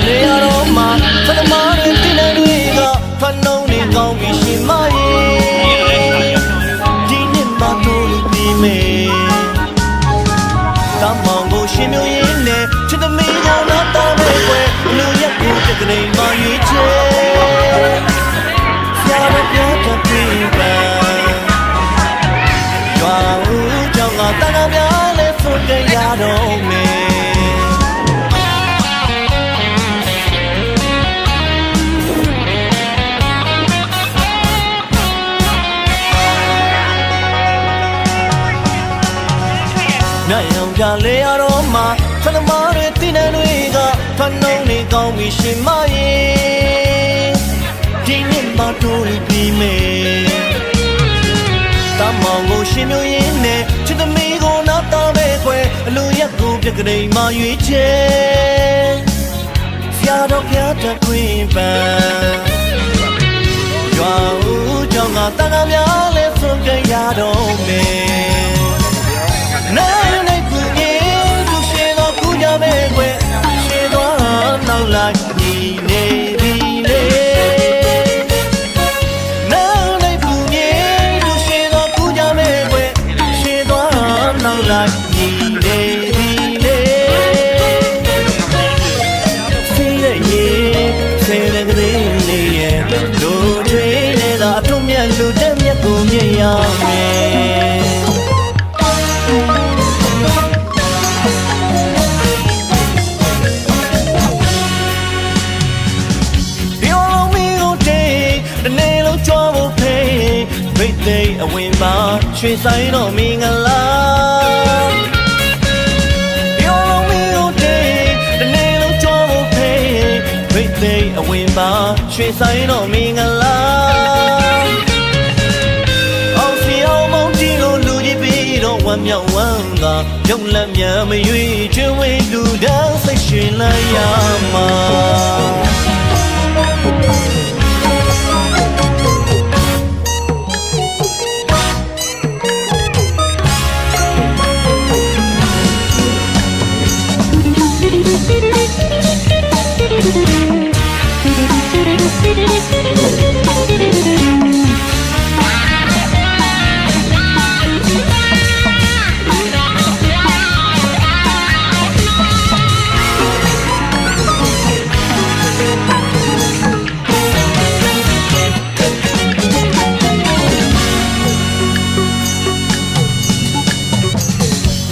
လေရတော့မှသတ္တမတွေတင်းနေတွေကဖနှုံးနေကောင်းပြီးရှင်မရဲ့ဒီနှစ်မှတို့လူပြီးမယ်တမောင်ကိုရှင်မျိုးရင်းနဲ့ချစ်သမီးကိုတော့တော်ပဲကွယ်လူရက်ကိုတကယ်မှရွေးချယ်ဆရာတို့ပြောတတ်ပြီးပါရွာဦးကြောင့်ကတန်ခါများလဲဆိုကြရတော့မယ်နိုင်အောင်ကြလေရတော့မှသတ္တမတွေတင်းနေတွေကဖနှုံးနေကောင်းပြီးရှင်မရဲ့ဒီနှစ်မှတို့လူပြီးမယ်တမောင်ကိုရှင်မျိုးရင်းနဲ့ချစ်သမီးကိုနောက်တော့ပဲခွဲအလိုရက်ကိုပြက်ကလေးမှရွေးချယ်ဆရာတော်ပြတ်တဲ့ခွင့်ပန်းရွာဦးကြောင့်ကတန်ခါများလဲဆုံးကြရတော့မယ်နိုင်နေကူရင်သူရှင်တော်ကူကြမဲ့ခွဲရှင်တော်နောက်လိုက်ညီနေပြီလေနိုင်နေကူရင်သူရှင်တော်ကူကြမဲ့ခွဲရှင်တော်နောက်လိုက်ညီနေပြီလေစီးရဲ့ရေဆယ်တဲ့ကလေးလေးရဲ့လူတွေနဲ့သာအထုံးမြတ်လူတဲ့မြတ်ကိုမြင်ရမယ်အဝင်ပါရွှေဆိုင်တော်မင်္ဂလာပြောလုံးမီကိုတေးတနေ့လုံးကြောဖို့ဖေးဘိတ်သိအဝင်ပါရွှေဆိုင်တော်မင်္ဂလာအောင်စီအောင်မောင်တီကိုလူကြီးပြီးတော့ဝမ်းမြောက်ဝမ်းသာရုပ်လက်မြန်မရွေးကျွေးဝေးလူတန်းစိတ်ရှင်လိုက်ရမှာ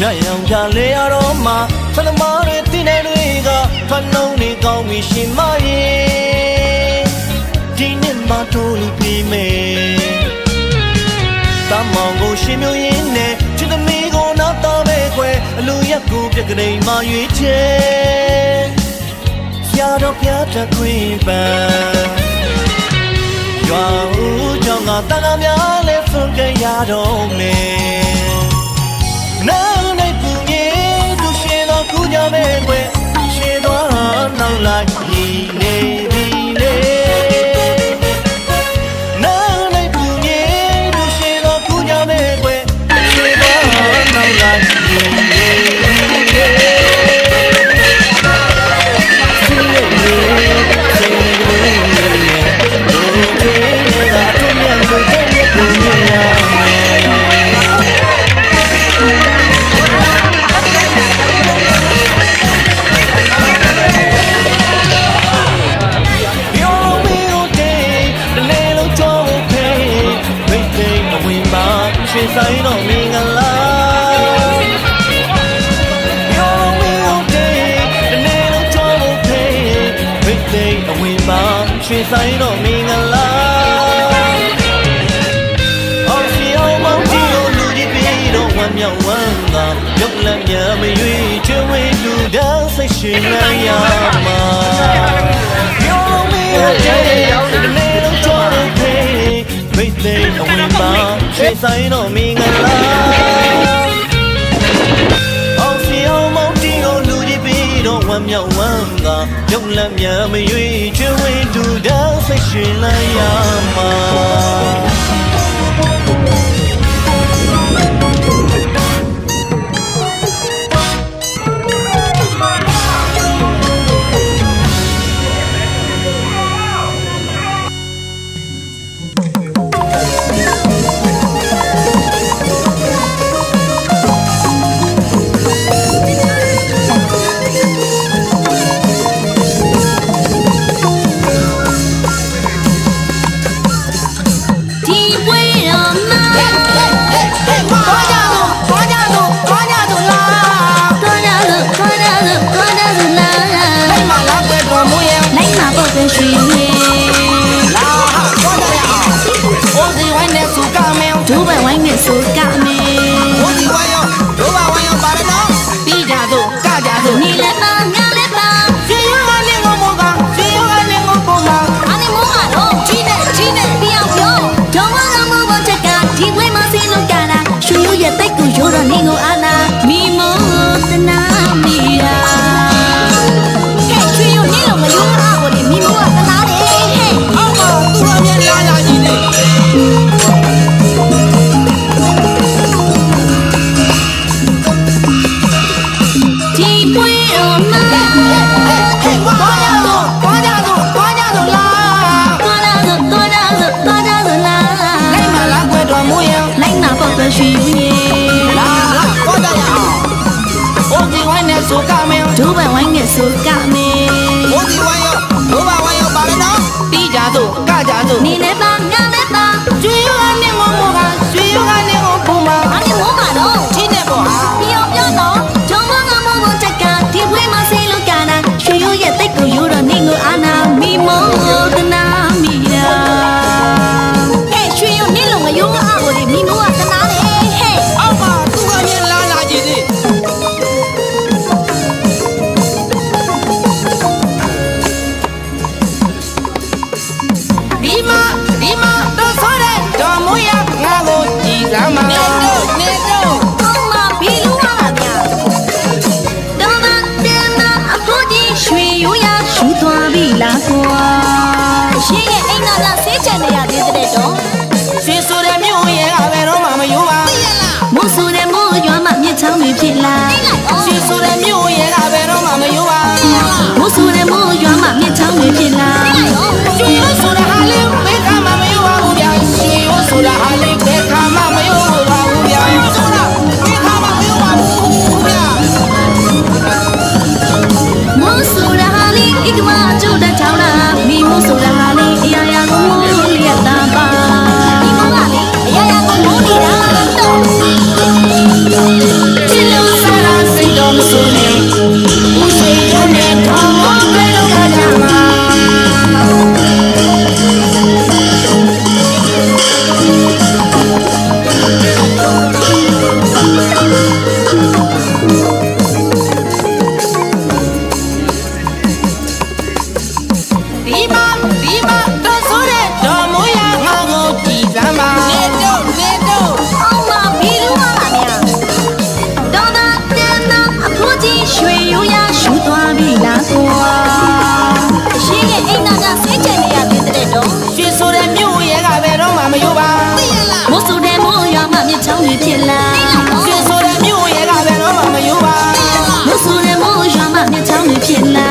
နိုင်အောင်ကြလေရတော့မှသတ္တမတွေတင်းနေတွေကဖနှုံးနေကောင်းပြီးရှင်မရဲ့ဒီနှစ်မှတို့လူပြီးမယ်တမောင်ကိုရှင်မျိုးရင်းနဲ့ချစ်သမီးကိုနောက်တော့ပဲခွဲအလိုရက်ကိုပြက်ကလေးမှရွေးချယ်ဆရာတော်ပြတ်တဲ့ခွင့်ပန်းရွာဦးကြောင့်ကတန်ခါများလဲဆုံးကြရတော့မယ်နိုင်နေကူရင်သူရှင်တော်ကူကြမဲ့ခွဲရှင်တော်နောက်လိုက်ညီနေပြီလေနိုင်နေကူရင်သူရှင်တော်ကူကြမဲ့ခွဲရှင်တော်နောက်လိုက်ညီနေပြီလေစီးရဲ့စိတ်ကလေးရဲ့လူတွေကအထုံးမြတ်လို့တဲ့ကိုမြင်ရရွှေဆိုင်တော်မင်္ဂလာပြောမီဟုတ်တယ်တနေ့လုံးကြောဖို့ဖေးဘိတ်သိအဝင်ပါရွှေဆိုင်တော်မင်္ဂလာအောင်စီအောင်မောင်ကြီးကိုလူကြီးပြီးတော့ဝမ်းမြောက်ဝမ်းသာရုပ်လက်မြန်မရွေးချွေးဝေးလူတန်းစိတ်ရှင်နိုင်ရမှာပြောမီဟုတ်တယ်တနေ့လုံးကြောဖို့ဖေးဘိတ်သိအဝင်ပါရွှေဆိုင်တော်မင်္ဂလာအောင်စီအောင်မောင်တီကိုလူကြီးပြီးတော့ဝမ်းမြောက်ဝမ်းသာရုပ်လက်မြန်မရွေးချွေးဝေးလူတန်းစိတ်ရှင်လိုက်ရမှာ ဝဲဝိုင်းငယ်ဆိုကမေ ဘိုးဒီဝိုင်းရောဘိုးဘဝိုင်းရောပါလေနော်ပြီးကြစို့ကကြစို့ နေလည်းပါငါလည်းပါ ကျွေးရောကနေမောမောကရွှေရောကနေမောပုံမှာ အားနေမိုးပါတော့ ချင်းနဲ့ပေါ့ဟာ ပြောပြောတော့ဂျုံမငါမိုးမိုးတက်ကဒီဝဲမဆေးလို့ကနာရွှေရိုးရဲ့တိတ်ကိုယူတော့နေကိုအာနာမိမိုးတနာမိယာဟဲ့ရွှေရိုးနေလုံးငရုံးအားကိုလေမိမိုးကတနာလေဟဲ့ အောက်မှာသူကမြင်လာကြည့်သေးဒီမှာတော့ဆိုတဲ့တော်မူရငါကိုကြည်စမ်းပါနေတော့ ကောင်းမှာဘီလူဟာဗျာတော်မတဲ့မအဖို့ကြီးရွှေရိုးရရှူသွားပြီလားကွာရှင်းရဲ့အိမ်သားလားဆေးချန်နေရသေးတဲ့တော့ ရွှေဆိုတဲ့မြို့ရဲ့အဘယ်တော့မှမယိုးပါ မိုးဆူတဲ့မိုးရွာမှမြစ်ချောင်းတွေဖြစ်လာ ရွှေဆိုတဲ့မြို့ရဲ့အဘယ်တော့မှမယိုးပါ မိုးဆူတဲ့မိုးရွာမှမြစ်ချောင်းတွေဖြစ်လာ ရွှေဆိုတဲ့ဟာလေးဘယ်ကမှမယိုးပါဘူးဗျာရွှေဆိုတဲ့ဟာလေးဘယ်ကမှမယိုးပါဘူးဗျာဆိုတာဘယ်ကမှမယိုးပါဘူးဗျာ မိုးဆူတဲ့ဟာလေးအိကမကျိုးတဲ့ထောင်းလာမိမိုးဆူတဲ့ဟာလေးအရာရာကိုမိုးလျက်တာပါဒီမိုးကလေအရာရာကိုမိုးနေတာတော့ ချစ်လို့စားတာစိတ်တော့မဆိုးနဲ့ဦးစိတ်ရုံနဲ့ထောင်းမပဲလို့ခါကြမှာဒီမှာတော့ဆိုတဲ့တော်မူရငါကိုကြည်စမ်းပါနေတော့ အောက်မှာဘီလူဟာဗျာတော်တာတဲ့နာအဖို့ကြီးရွှေရိုးရရှူသွားပြီလားကွာရှင်းရဲ့အိမ်သားကဆေးချန်နေရသေးတဲ့တော့ ရွှေဆိုတဲ့မြို့ရဲ့ကဘယ်တော့မှမယိုးပါ မိုးဆူတဲ့မိုးရွာမှမြစ်ချောင်းတွေဖြစ်လာ ရွှေဆိုတဲ့မြို့ရဲ့ကဘယ်တော့မှမယိုးပါ မိုးဆူတဲ့မိုးရွာမှမြစ်ချောင်းတွေဖြစ်လာ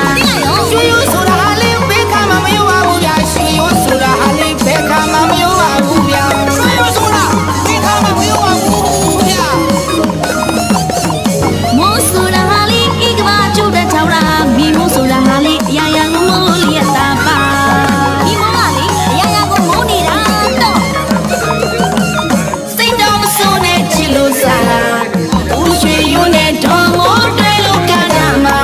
ရွှေရိုးဆိုတာဟာလေးဘယ်ကမှမယိုးပါဘူးဗျာရွှေရိုးဆိုတာဟာလေးဘယ်ကမှမယိုးပါဘူးဗျာရွှေရိုးဆိုတာဘယ်ကမှမယိုးပါဘူးဗျာ မိုးဆူတဲ့ဟာလေးအိကမကျိုးတဲ့ထောင်းလာမိမိုးဆူတဲ့ဟာလေးအရာရာကိုမိုးလျက်တာပါဒီမိုးကလေအရာရာကိုမိုးနေတာတော့ စိတ်တော်မဆိုးနဲ့ချစ်လို့စားတာဦးရွှေရိုးနဲ့တော်မိုးတွေ့လို့ကနာမှာ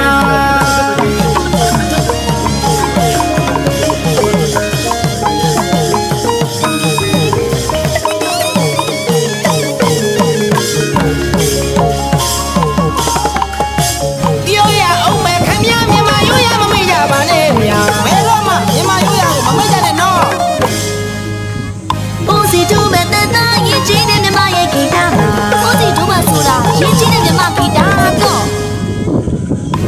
ပြောရအောင်မယ်ခင်ဗျာမြန်မာရိုးရမမေ့ကြပါနဲ့ဗျာဘယ်တော့မှမြန်မာရိုးရကိုမမေ့ကြနဲ့နော် ပိုးစီတူမဲ့တန်တာရင်ချင်းတဲ့မြမရဲ့ဂီတပိုးစီတူမဆိုတာရင်ချင်းတဲ့မြမဂီတတော့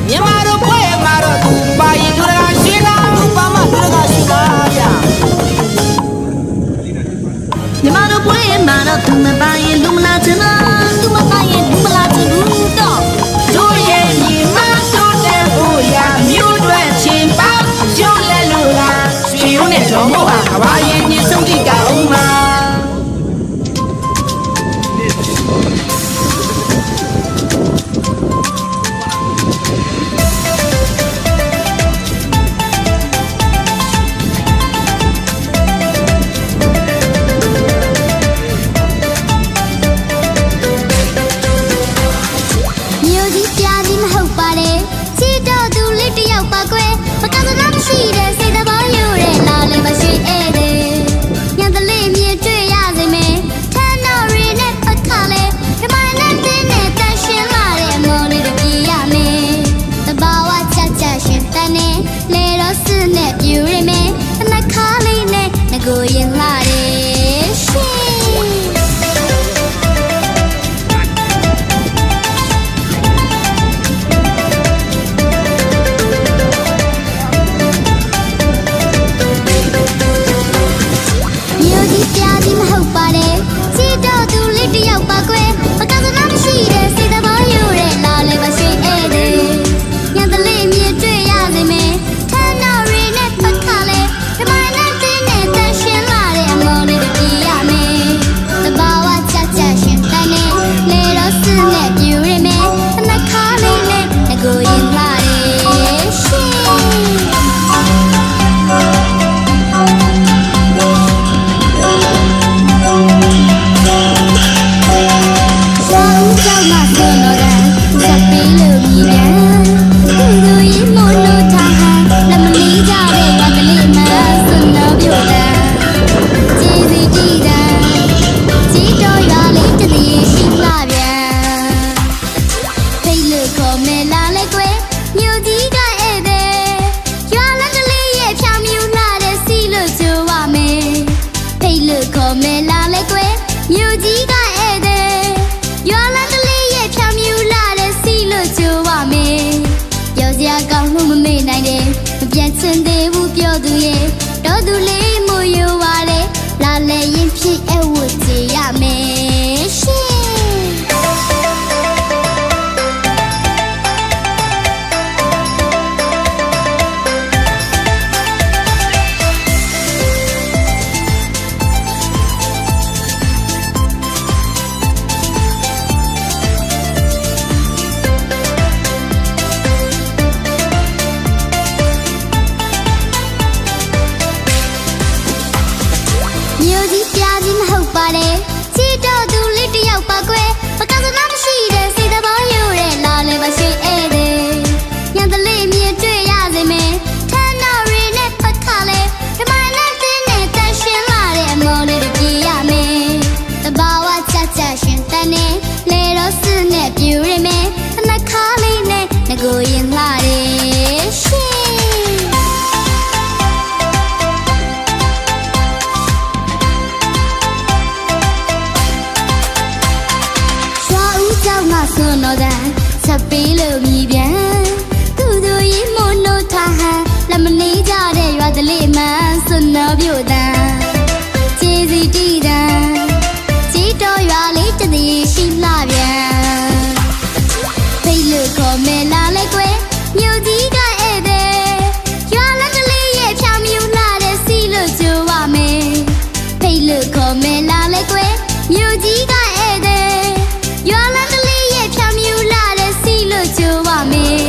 မြန်မာတို့ဖွဲ့မှာတော့သူပါရင်သူကရှိလားပါမသူကရှိလားဗျာ မြမတို့ပွဲမှာတော့သူမပါရင်လူမလာချင်တော့သူမပါရင်လူမလာချင်ဘူးတော့ တို့ရဲ့ညီမတို့တဲ့ဟိုရမြို့တွေချင်းပေါင်းရုပ်လက်လို့လားရွှေရုံးနဲ့တော်မို့ဟာကဘာရင်ညီဆုံးတိကအောင်မှာ ရဲ့တော်သူလေးမယိုပါလေလာလေရင်ဖြစ်အဝတ်ကြရမယ်ရှင်မြို့ကြီးပြားကြီးမဟုတ်ပါနဲ့ချီတော်သူလေးတယောက်ပါကွယ်ပကစနာမရှိတဲ့စိတ်သဘောယူတဲ့လာလေပါရှိဧည့်သည်ညတလေးမြင်တွေ့ရစေမယ်ထန်းတော်ရီနဲ့ပတ်ခါလေဓမ္မနဲ့တင်းနဲ့တန်ရှင်းလာတဲ့အမော်လေးတွေပြရမယ်တဘာဝချချရှင်တန်နဲ့လေတော့စနဲ့ပြူရမယ်နှခါလေးနဲ့ငကိုရင်လာတယ်ရှင်ဆွန်တော်တဲ့ချက်ပေးလို့မြည်ပြန်သူတို့ရင်မနိုးထားဟန်လက်မနေကြတဲ့ရွာတလေးမှန်ဆွန်တော်ပြို့တန်ခြေစီတီးတန်ခြေတော်ရွာလေးတည်းရှိလှပြန်ဖိတ်လို့ခေါ်မဲလာလေကွယ်မြို့ကြီးကဧည့်သည်ရွာလက်ကလေးရဲ့ဖြောင်မြူလာတဲ့စီလို့ကြိုးပါမယ်ဖိတ်လို့ခေါ်မဲလာလေကွယ်မြို့ကြီးကဧည့်သည်ရွာလက်ကလေးဖြောင်မြူလာတဲ့စီလို့ကြိုးပါမယ်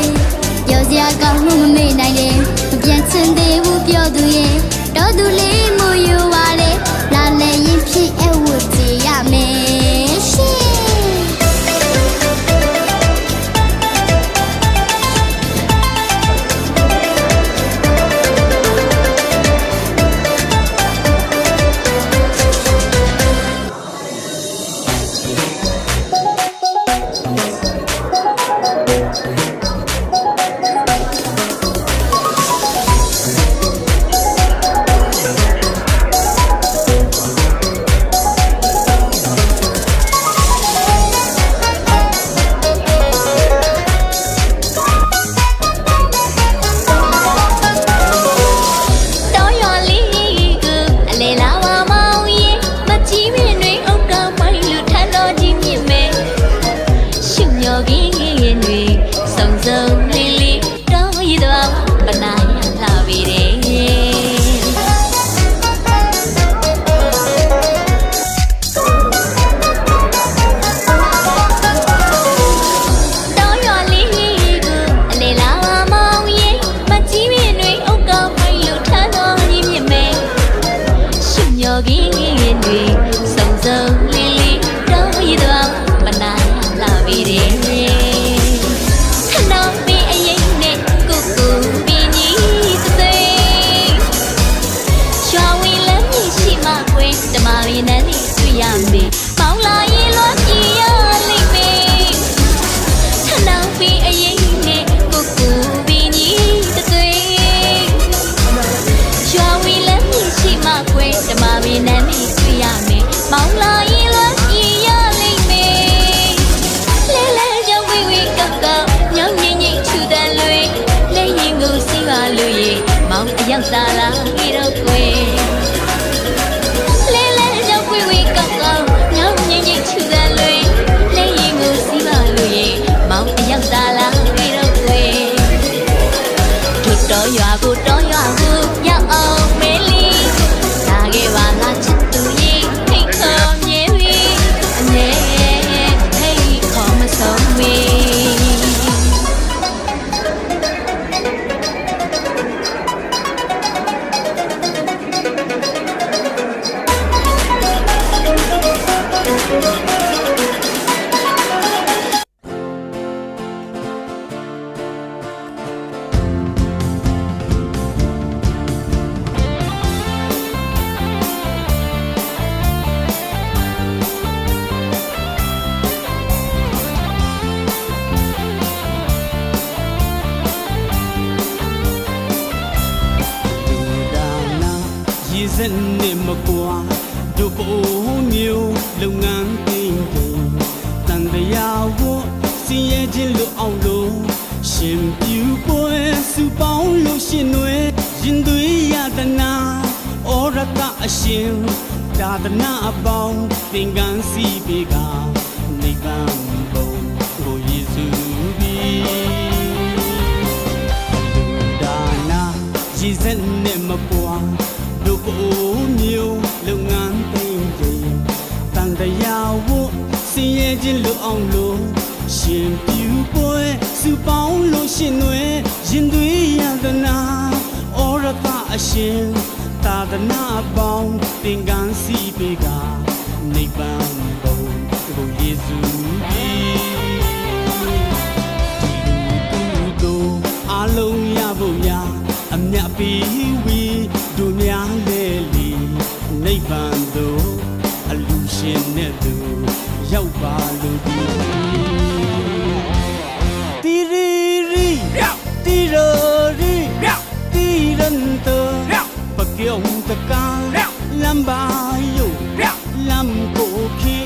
ပြောစရာကောင်းမှုမမေ့နိုင်တယ်မပြန်ချင်သေးဘူးပြောသူရဲ့တော်သူလေးမယိုပါလေလာလေရင်ဖြစ်အဝတ်ကြရမယ်ရှင်ရောက်သာလာဟီတော့ကွယ်လဲလဲရောက်ဝေးဝေးကောက်ကောက်ညောင်းငိမ့်ငိမ့်ချူတယ်လွေလဲရင်ကိုစီးပါလို့ရေမောင်အရောက်သာလာဟီတော့ကွယ်တို့တော်ရွာကိုတော်ရွာကိုရောက်အောင်မေးလီလာခဲ့ပါငါချစ်သူရေထိတ်ခေါ်မြဲဝေးအနေထိတ်ခေါ်မဆုံးဝေးစနေမကွာဒုပိုးမျိုးလုပ်ငန်းတင်တင်တန်တရားဝတ်စီရဲ့ချင်းလို့အောင်လို့ရှင်ပြူပွဲစုပေါင်းလို့ရှင်တွေရင်သွေးရ တနာဩရတအရှင်သာသနာအပေါင်းသင်္ကန်းစီပေကနိဗ္ဗာန်ဘုံကိုယေရှုပြီးလူဒါနာရည်စက်နဲ့မပွားတို့ကိုမျိုးလုပ်ငန်းသိမ့်ခြင်းတန်တရားဝတ်စင်ရဲ့ခြင်းလူအောင်လို့ရှင်ပြူပွဲစုပေါင်းလို့ရှင်တွေရင်သွေးရတနာဩရတအရှင်သာသနာပေါင်းသင်္ကန်းစီပေကနိဗ္ဗာန်ဘုံကိုယေရှုပြီးဒီလူတို့အလုံးရဖို့ရာအမြတ်ပေးဝီတို့များလေလီနိဗ္ဗာန်သို့အလူရှင်နဲ့သူရောက်ပါလို့တီရီရီတီရိုရီတီရန်တောပပြုံးတကာလမ်းပါယုလမ်းကိုခိ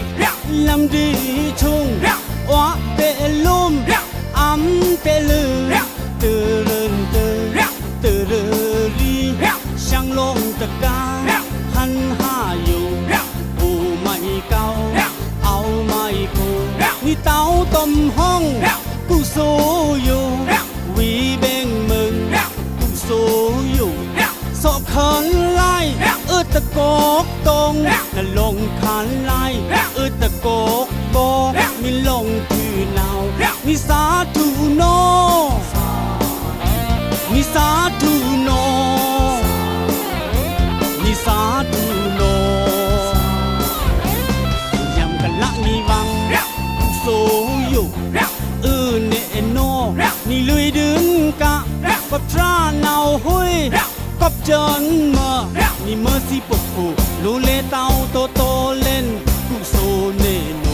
လမ်းဒီချုံဝါတဲလုံးအမ်တဲလူတူရန်တောတူရီရှန်လုံးတကာဟန်ဟာယုအိုမိုင်ကောင်းအောင်မိုင်ကိုนี่เต้าต้มห้องกูโซอยู่วีเบงมึงกูโซอยู่สอบขันไล่ตะกอกตรงน่ะลงขันไล่ตะกอกบอกมีลงถือนาวมีสาธุโนมีสาธุโนมีสาธุโนยำกันละมีวังโซอยู่เนโนนี่ลุยดึงกะกับทราเนาห้วยกับจนมานี่เมื่อสิปกผูลูเลเตาโตโตเล่นกุโซเนโน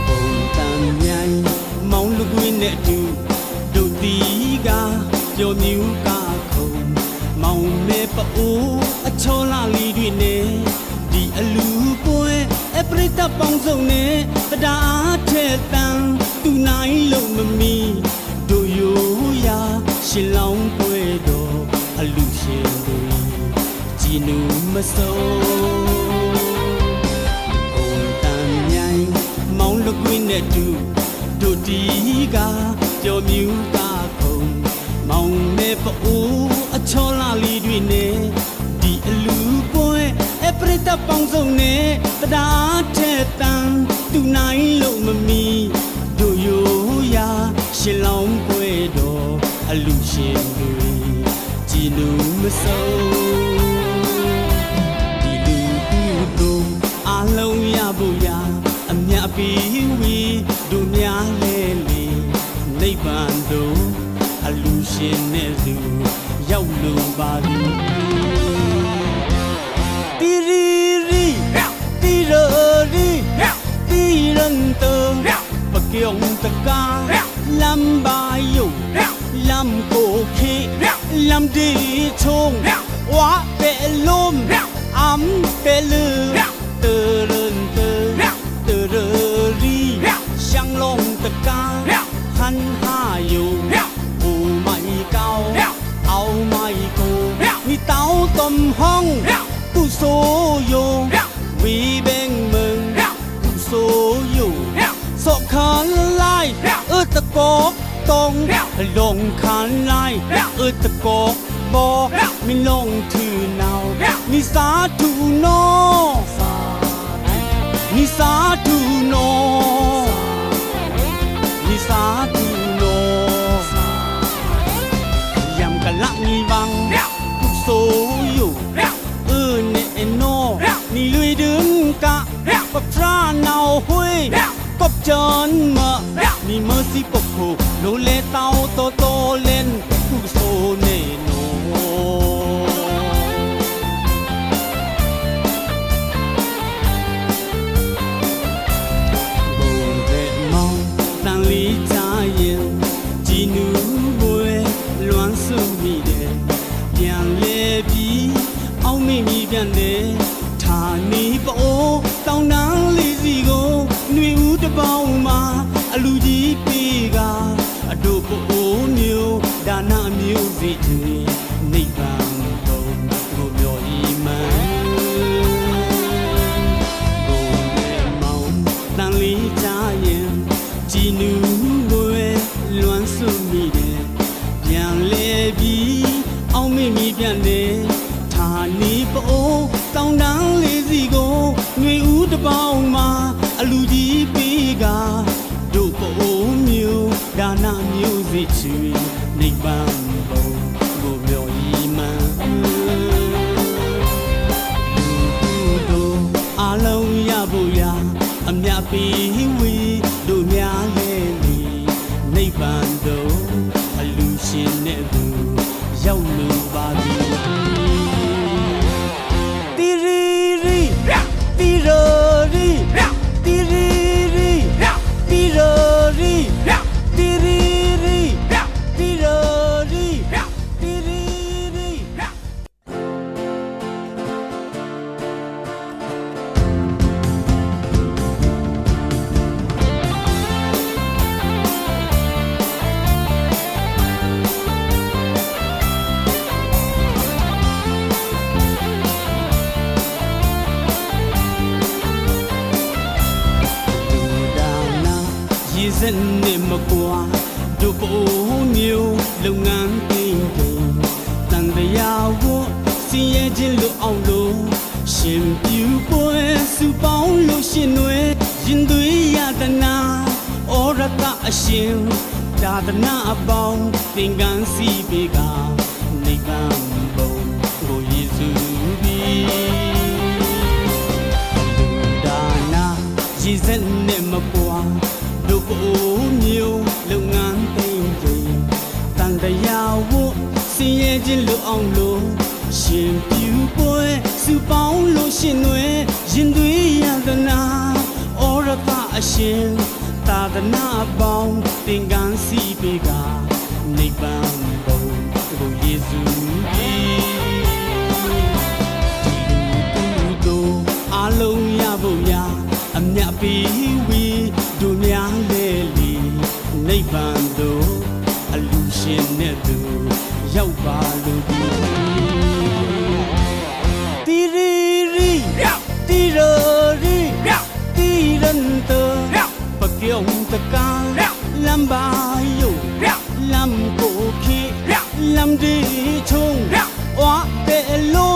บงตันใหญ่มองลูกวินเนดูดูตีกาโยมิวกาคงမောင်မဲပအိုးအချောလာလီတွေနဲ့ဒီအလူပွဲအပရိသတ်ပေါင်းစုံနဲ့တရားထက်တန်သူနိုင်လို့မမီတို့ရိုးရာရှင်လောင်းပွဲတော်အလူရှင်တွေကြည်နူမစိုးဘုံတန်မြိုင်မောင်လူကွင်းနဲ့တူတို့ဒီကကြော်မြူတာခုံမောင်မဲပအိုးအချောလာလီတွေနဲ့ဒီအလူပွဲအပရိသတ်ပေါင်းစုံနဲ့တရားထက်တန်သူနိုင်လို့မမီတို့ရိုးရာရှင်လောင်းပွဲတော်အလူရှင်တွေကြည်နူမစိုးဒီလူတို့အလုံးရဖို့ရာအမြတ်ပေးဝီတို့များလဲလေနိဗ္ဗာန်သို့အလူရှင်နဲ့သူရောက်လို့ပါပြီတီရီရီတီရိုရီတီရန်တောပပြုံးတကာလမ်းပါယုလမ်းကိုခိလမ်းဒီချုံဝါပဲလုံးအမ်ပဲလူတူရန်တောတူရီရှန်လုံးတကာဟန်ဟာယုအိုမိုင်ကောင်းအောင်မိုင်ကိုนี่เต้าต้มห้องกูโซอยู่วีเบงมึงกูโซอยู่สอกขันไล่ตะกอกตรงลงขันไล่ตะกอกบอกมีลงถือนาวมีสาธุโนมีสาธุโนมีสาธุโนยำกันละมีวังกุโซอยู่เนโนนี่ลุยดึงกะกับทราเนาห้วยกับจนมานี่เมื่อสิปกผูโลเลเตาโตโตเล่นกุโซเนโนจีนูบวยล้วนสุมีเดပြန်လေပြီးအောင်မိမိပြန်လေဌာနီပိုးတောင်းတန်းလေးစီကိုຫນွေဦးတပေါင်းမှာ အလူကြီးပေးကအတို့ပိုးမျိုးဒါနမျိုးစီချွေနိဗ္ဗာန်ဘုံကိုပြောဤမှန်ဘုံနဲ့မောင်တန်လေးကြရင်ကြည်နူးလွယ်လွမ်းစွမိတယ်ပြန်လေပြီးအောင်မိမိပြန်တယ်ဌာနီပိုးတောင်းတန်းလေးစီကိုငွေဦးတပေါင်းမှာအလူကြီးပေးကတို့ပိုးမျိုးဒါနမျိုးစီချွေနိဗ္ဗာန်ဘုံကိုပြောဤမှန်တို့အလုံးရဖို့ရာအမြတ်ပေးဝေတို့များလေလေနိဗ္ဗာန်တို့အလူရှင်နဲ့သူရောက်လို့ပါပြီတီရီရီတီရိုရီတီရီရီတီရိုရီတီရီရီတီရိုရီတီရီရီရေစက်နဲ့မကွာတို့ပိုးမျိုးလုပ်ငန်းကိန်းကိန်းတန်တရားဝတ်စီရဲ့ချင်းလို့အောင်လို့ရှင်ပြူပွဲစုပေါင်းလို့ရှင်တွေရင်သွေးရတနာဩရတအရှင်ဒါသနာအပေါင်းသင်္ကန်းစီပေကနိဗ္ဗာန်ဘုံကိုယေရှုပြီးဒါနာရေစက်နဲ့မကွာတို့ပိုးမျိုးလုပ်ငန်းသိမ့်သိမ့်တန်တရားဝတ်စင်ရဲ့ချင်းလို့အောင်လို့ရှင်ပြူပွဲစုပေါင်းလို့ရှင်တွေရင်သွေးရတနာဩရတအရှင်သာသနာပေါင်းသင်္ကန်းစီပေကနိဗ္ဗာန်ဘုံကိုယေရှုတို့အလုံးရဖို့ရာအမြတ်ပေးဝေတို့များလေလေနိဗ္ဗာန်တို့အလူရှင်နဲ့သူရောက်ပါလို့ဒီတီရီရီတီရိုရီတီရန်တောပကျောင်းတကာလမ်းပါယိုလမ်းကိုခေလမ်းဒီချုံဝါတဲ့လို